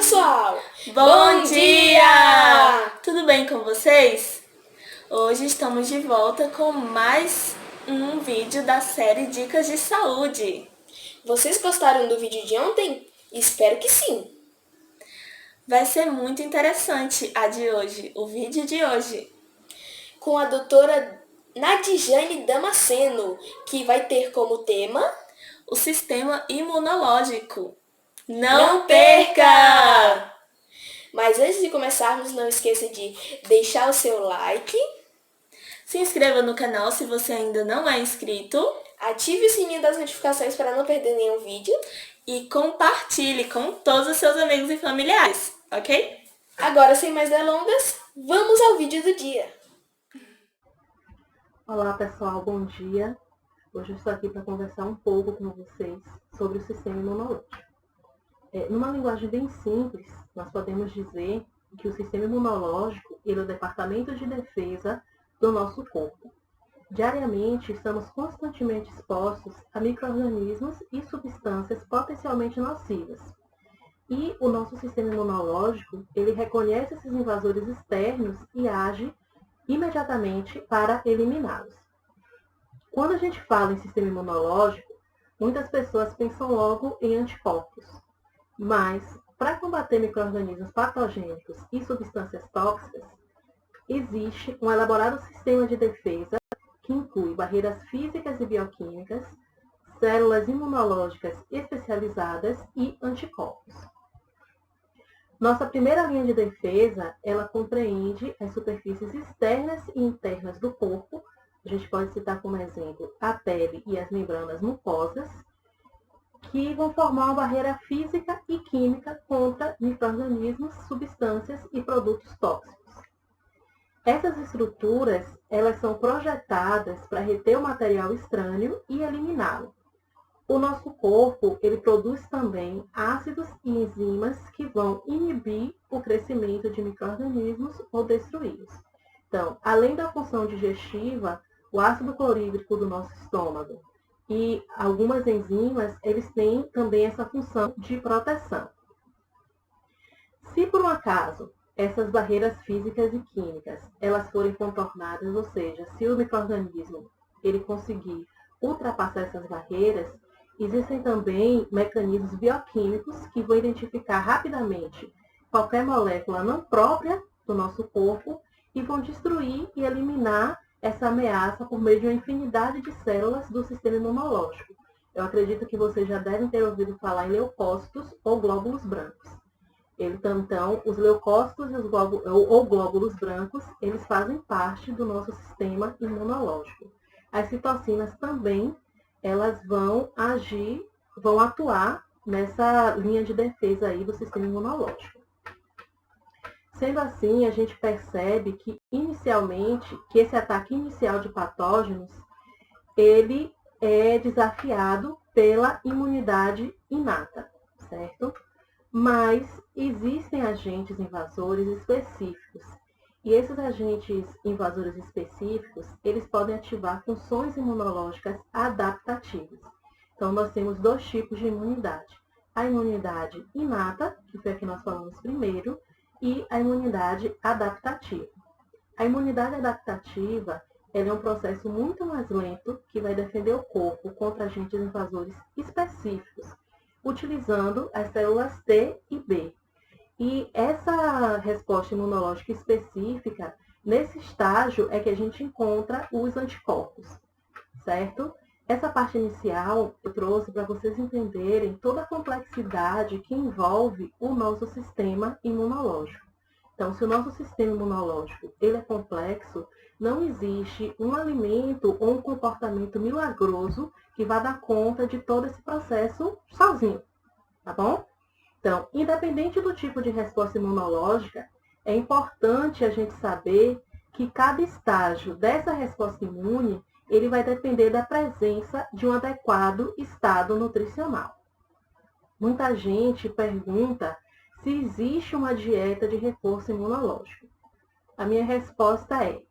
pessoal! Bom dia! Tudo bem com vocês? Hoje estamos de volta com mais um vídeo da série Dicas de Saúde. Vocês gostaram do vídeo de ontem? Espero que sim! Vai ser muito interessante o vídeo de hoje. Com a doutora Nadijane Damasceno, que vai ter como tema o sistema imunológico. Não perca! Mas antes de começarmos, não esqueça de deixar o seu like, se inscreva no canal se você ainda não é inscrito, ative o sininho das notificações para não perder nenhum vídeo e compartilhe com todos os seus amigos e familiares, ok? Agora, sem mais delongas, vamos ao vídeo do dia. Olá pessoal, bom dia! Hoje eu estou aqui para conversar um pouco com vocês sobre o sistema imunológico. Numa linguagem bem simples, nós podemos dizer que o sistema imunológico é o departamento de defesa do nosso corpo. Diariamente, estamos constantemente expostos a micro-organismos e substâncias potencialmente nocivas. E o nosso sistema imunológico, ele reconhece esses invasores externos e age imediatamente para eliminá-los. Quando a gente fala em sistema imunológico, muitas pessoas pensam logo em anticorpos. Mas, para combater micro-organismos patogênicos e substâncias tóxicas, existe um elaborado sistema de defesa que inclui barreiras físicas e bioquímicas, células imunológicas especializadas e anticorpos. Nossa primeira linha de defesa, ela compreende as superfícies externas e internas do corpo. A gente pode citar como exemplo a pele e as membranas mucosas, que vão formar uma barreira física e química contra micro-organismos, substâncias e produtos tóxicos. Essas estruturas, elas são projetadas para reter o material estranho e eliminá-lo. O nosso corpo, ele produz também ácidos e enzimas que vão inibir o crescimento de micro-organismos ou destruí-los. Então, além da função digestiva, o ácido clorídrico do nosso estômago e algumas enzimas, eles têm também essa função de proteção. Se por um acaso essas barreiras físicas e químicas, elas forem contornadas, ou seja, se o micro-organismo ele conseguir ultrapassar essas barreiras, existem também mecanismos bioquímicos que vão identificar rapidamente qualquer molécula não própria do nosso corpo e vão destruir e eliminar essa ameaça por meio de uma infinidade de células do sistema imunológico. Eu acredito que vocês já devem ter ouvido falar em leucócitos ou glóbulos brancos. Então, os leucócitos ou glóbulos brancos, eles fazem parte do nosso sistema imunológico. As citocinas também, elas vão atuar nessa linha de defesa aí do sistema imunológico. Sendo assim, a gente percebe que inicialmente, que esse ataque inicial de patógenos, ele é desafiado pela imunidade inata, certo? Mas existem agentes invasores específicos. E esses agentes invasores específicos, eles podem ativar funções imunológicas adaptativas. Então, nós temos dois tipos de imunidade. A imunidade inata, que foi a que nós falamos primeiro, e a imunidade adaptativa. A imunidade adaptativa ela é um processo muito mais lento que vai defender o corpo contra agentes invasores específicos, utilizando as células T e B. E essa resposta imunológica específica, nesse estágio é que a gente encontra os anticorpos, certo? Essa parte inicial eu trouxe para vocês entenderem toda a complexidade que envolve o nosso sistema imunológico. Então, se o nosso sistema imunológico ele é complexo, não existe um alimento ou um comportamento milagroso que vá dar conta de todo esse processo sozinho, tá bom? Então, independente do tipo de resposta imunológica, é importante a gente saber que cada estágio dessa resposta imune ele vai depender da presença de um adequado estado nutricional. Muita gente pergunta se existe uma dieta de reforço imunológico. A minha resposta é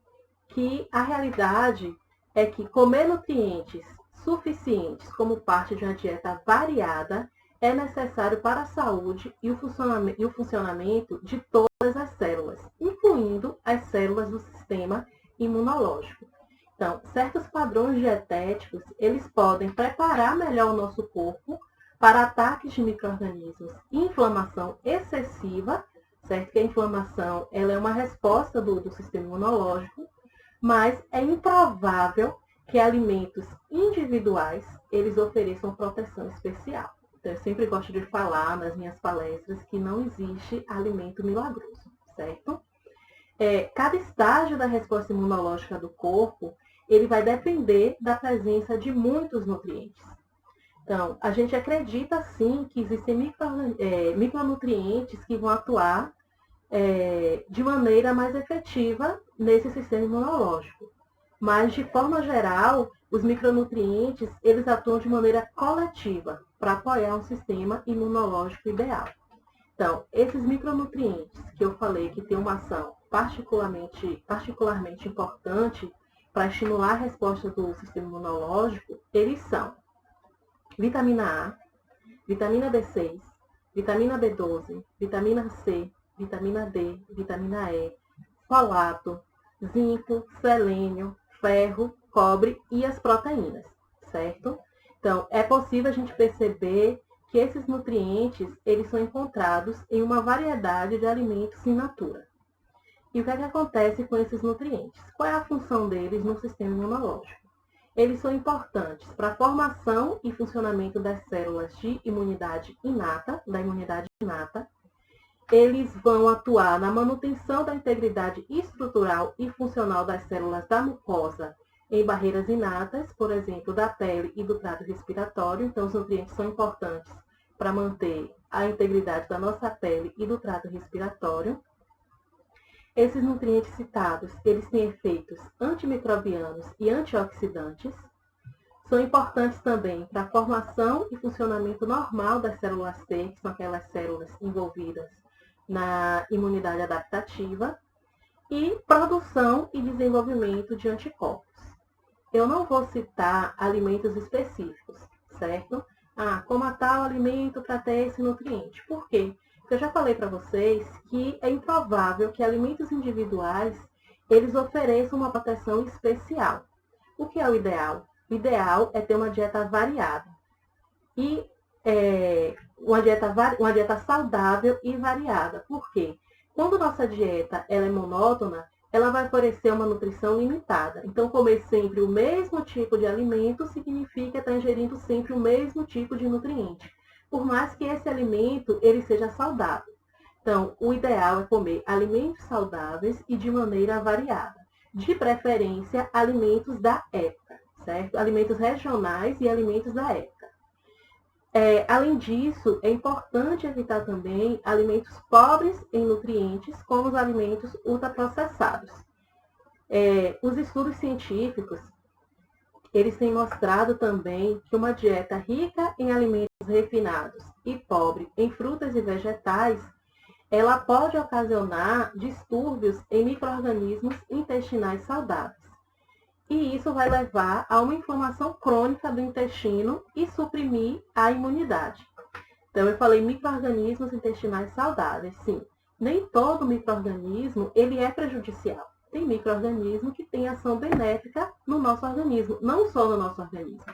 que a realidade é que comer nutrientes suficientes como parte de uma dieta variada é necessário para a saúde e o funcionamento de todas as células, incluindo as células do sistema imunológico. Então, certos padrões dietéticos, eles podem preparar melhor o nosso corpo para ataques de micro-organismos e inflamação excessiva, certo? Que a inflamação ela é uma resposta do sistema imunológico, mas é improvável que alimentos individuais eles ofereçam proteção especial. Então, eu sempre gosto de falar nas minhas palestras que não existe alimento milagroso, certo? Cada estágio da resposta imunológica do corpo, ele vai depender da presença de muitos nutrientes. Então, a gente acredita sim que existem micronutrientes que vão atuar de maneira mais efetiva nesse sistema imunológico. Mas, de forma geral, os micronutrientes, eles atuam de maneira coletiva para apoiar um sistema imunológico ideal. Então, esses micronutrientes que eu falei que têm uma ação particularmente importante para estimular a resposta do sistema imunológico, eles são vitamina A, vitamina B6, vitamina B12, vitamina C, vitamina D, vitamina E, folato, zinco, selênio, ferro, cobre e as proteínas, certo? Então, é possível a gente perceber que esses nutrientes, eles são encontrados em uma variedade de alimentos in natura. E o que é que acontece com esses nutrientes? Qual é a função deles no sistema imunológico? Eles são importantes para a formação e funcionamento das células de imunidade inata, Eles vão atuar na manutenção da integridade estrutural e funcional das células da mucosa em barreiras inatas, por exemplo, da pele e do trato respiratório. Então, os nutrientes são importantes para manter a integridade da nossa pele e do trato respiratório. Esses nutrientes citados, eles têm efeitos antimicrobianos e antioxidantes. São importantes também para a formação e funcionamento normal das células T, que são aquelas células envolvidas na imunidade adaptativa, e produção e desenvolvimento de anticorpos. Eu não vou citar alimentos específicos, certo? Coma tal alimento para ter esse nutriente. Por quê? Porque eu já falei para vocês que é improvável que alimentos individuais eles ofereçam uma proteção especial. O que é o ideal? O ideal é ter uma dieta variada. E uma dieta saudável e variada. Por quê? Quando nossa dieta ela é monótona, ela vai oferecer uma nutrição limitada. Então, comer sempre o mesmo tipo de alimento significa estar ingerindo sempre o mesmo tipo de nutriente, por mais que esse alimento ele seja saudável. Então, o ideal é comer alimentos saudáveis e de maneira variada. De preferência, alimentos da época, certo? Alimentos regionais e alimentos da época. Além disso, é importante evitar também alimentos pobres em nutrientes, como os alimentos ultraprocessados. Os estudos científicos, eles têm mostrado também que uma dieta rica em alimentos refinados e pobre em frutas e vegetais, ela pode ocasionar distúrbios em micro-organismos intestinais saudáveis. E isso vai levar a uma inflamação crônica do intestino e suprimir a imunidade. Então, eu falei micro-organismos intestinais saudáveis. Sim, nem todo micro-organismo ele é prejudicial. Tem micro-organismo que tem ação benéfica no nosso organismo, não só no nosso organismo,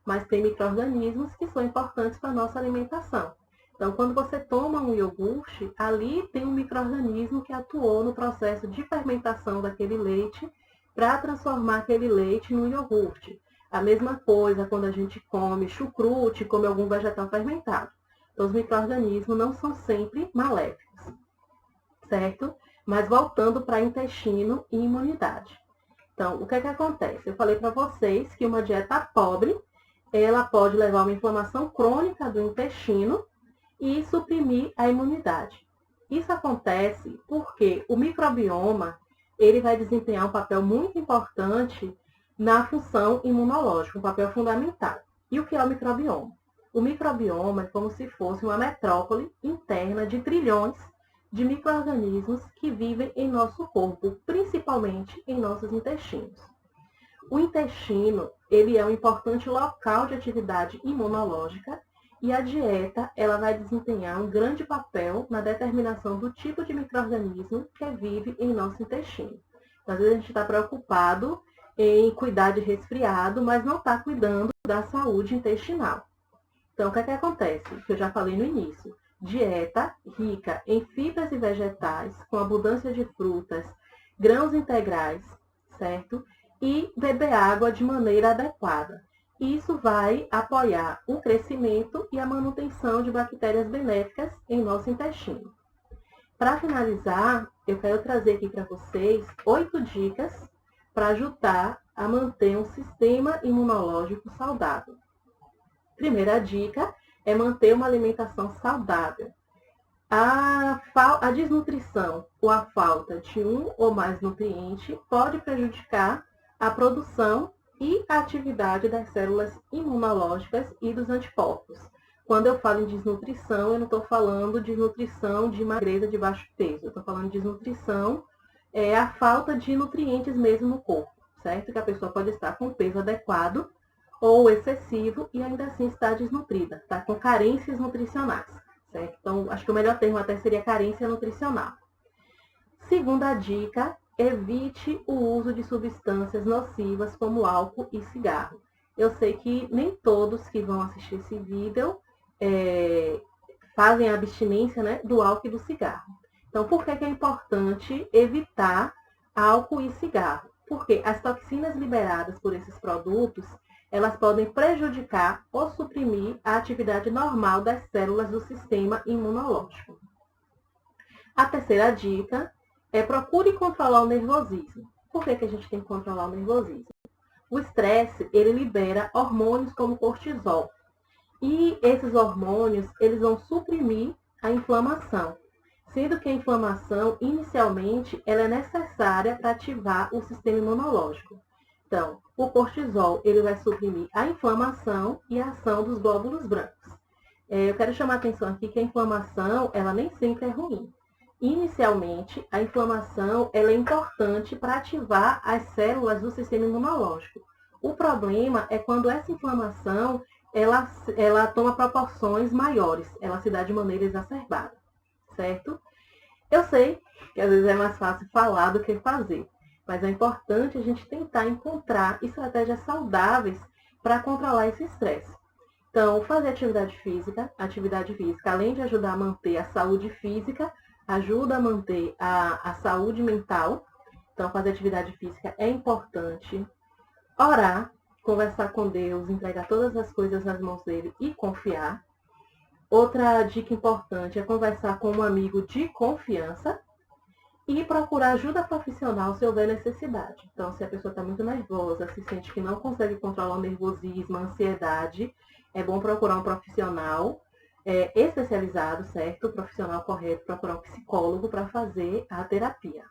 mas tem micro-organismos que são importantes para a nossa alimentação. Então, quando você toma um iogurte, ali tem um micro-organismo que atuou no processo de fermentação daquele leite para transformar aquele leite no iogurte. A mesma coisa quando a gente come chucrute, come algum vegetal fermentado. Então, os micro-organismos não são sempre maléficos, certo? Mas voltando para intestino e imunidade. Então, o que é que acontece? Eu falei para vocês que uma dieta pobre, ela pode levar a uma inflamação crônica do intestino e suprimir a imunidade. Isso acontece porque o microbioma ele vai desempenhar um papel muito importante na função imunológica, um papel fundamental. E o que é o microbioma? O microbioma é como se fosse uma metrópole interna de trilhões de micro-organismos que vivem em nosso corpo, principalmente em nossos intestinos. O intestino ele é um importante local de atividade imunológica e a dieta ela vai desempenhar um grande papel na determinação do tipo de micro-organismo que vive em nosso intestino. Então, às vezes a gente está preocupado em cuidar de resfriado, mas não está cuidando da saúde intestinal. Então, o que é que acontece? Que eu já falei no início. Dieta rica em fibras e vegetais, com abundância de frutas, grãos integrais, certo? E beber água de maneira adequada. Isso vai apoiar o crescimento e a manutenção de bactérias benéficas em nosso intestino. Para finalizar, eu quero trazer aqui para vocês 8 dicas para ajudar a manter um sistema imunológico saudável. Primeira dica é manter uma alimentação saudável. A desnutrição ou a falta de um ou mais nutrientes pode prejudicar a produção e a atividade das células imunológicas e dos anticorpos. Quando eu falo em desnutrição, eu não estou falando de nutrição de magreza de baixo peso. Eu estou falando de desnutrição, a falta de nutrientes mesmo no corpo, certo? Que a pessoa pode estar com peso adequado ou excessivo e ainda assim está desnutrida, está com carências nutricionais, certo? Então, acho que o melhor termo até seria carência nutricional. Segunda dica, evite o uso de substâncias nocivas como álcool e cigarro. Eu sei que nem todos que vão assistir esse vídeo fazem a abstinência, né, do álcool e do cigarro. Então, por que é importante evitar álcool e cigarro? Porque as toxinas liberadas por esses produtos, elas podem prejudicar ou suprimir a atividade normal das células do sistema imunológico. A terceira dica é procure controlar o nervosismo. Por que a gente tem que controlar o nervosismo? O estresse, ele libera hormônios como cortisol. E esses hormônios, eles vão suprimir a inflamação. Sendo que a inflamação, inicialmente, ela é necessária para ativar o sistema imunológico. Então, o cortisol, ele vai suprimir a inflamação e a ação dos glóbulos brancos. Eu quero chamar a atenção aqui que a inflamação, ela nem sempre é ruim. Inicialmente, a inflamação, ela é importante para ativar as células do sistema imunológico. O problema é quando essa inflamação, ela toma proporções maiores, ela se dá de maneira exacerbada, certo? Eu sei que às vezes é mais fácil falar do que fazer, mas é importante a gente tentar encontrar estratégias saudáveis para controlar esse estresse. Então, fazer atividade física, além de ajudar a manter a saúde física, ajuda a manter a saúde mental. Então, fazer atividade física é importante. Orar, conversar com Deus, entregar todas as coisas nas mãos dele e confiar. Outra dica importante é conversar com um amigo de confiança e procurar ajuda profissional se houver necessidade. Então, se a pessoa está muito nervosa, se sente que não consegue controlar o nervosismo, a ansiedade, é bom procurar um profissional especializado, certo? O profissional correto, procurar um psicólogo para fazer a terapia.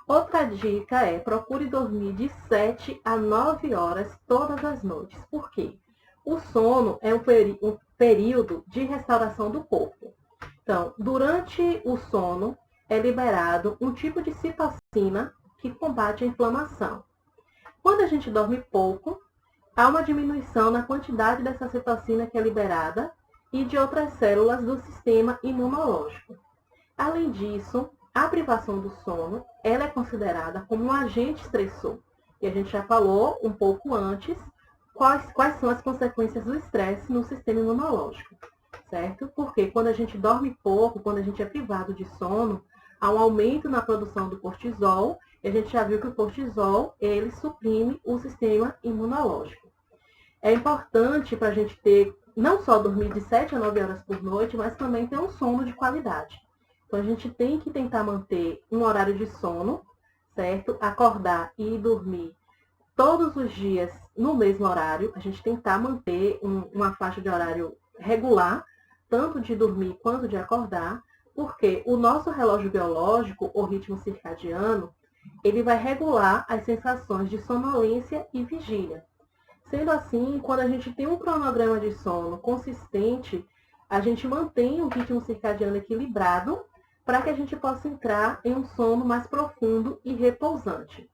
Outra dica é procure dormir de 7 a 9 horas todas as noites. Por quê? O sono é um período de restauração do corpo. Então, durante o sono, é liberado um tipo de citocina que combate a inflamação. Quando a gente dorme pouco, há uma diminuição na quantidade dessa citocina que é liberada e de outras células do sistema imunológico. Além disso, a privação do sono, ela é considerada como um agente estressor. E a gente já falou um pouco antes quais são as consequências do estresse no sistema imunológico, certo? Porque quando a gente dorme pouco, quando a gente é privado de sono, há um aumento na produção do cortisol, e a gente já viu que o cortisol, ele suprime o sistema imunológico. É importante para a gente ter, não só dormir de 7 a 9 horas por noite, mas também ter um sono de qualidade. Então, a gente tem que tentar manter um horário de sono, certo? Acordar e dormir todos os dias no mesmo horário. A gente tentar manter uma faixa de horário regular, tanto de dormir quanto de acordar, porque o nosso relógio biológico, o ritmo circadiano, ele vai regular as sensações de sonolência e vigília. Sendo assim, quando a gente tem um cronograma de sono consistente, a gente mantém o ritmo circadiano equilibrado para que a gente possa entrar em um sono mais profundo e repousante.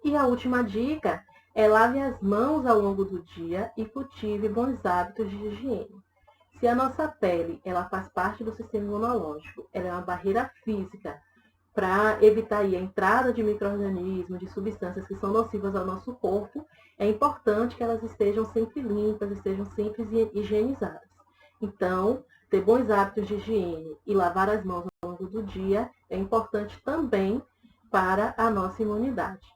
E a última dica Lave as mãos ao longo do dia e cultive bons hábitos de higiene. Se a nossa pele ela faz parte do sistema imunológico, ela é uma barreira física para evitar aí a entrada de micro-organismos, de substâncias que são nocivas ao nosso corpo, é importante que elas estejam sempre limpas, estejam sempre higienizadas. Então, ter bons hábitos de higiene e lavar as mãos ao longo do dia é importante também para a nossa imunidade.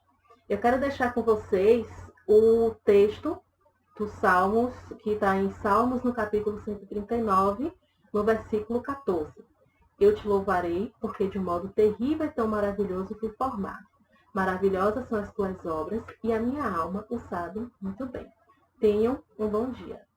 Eu quero deixar com vocês o texto dos Salmos, que está em Salmos, no capítulo 139, no versículo 14. Eu te louvarei, porque de um modo terrível e tão maravilhoso fui formado. Maravilhosas são as tuas obras, e a minha alma o sabe muito bem. Tenham um bom dia.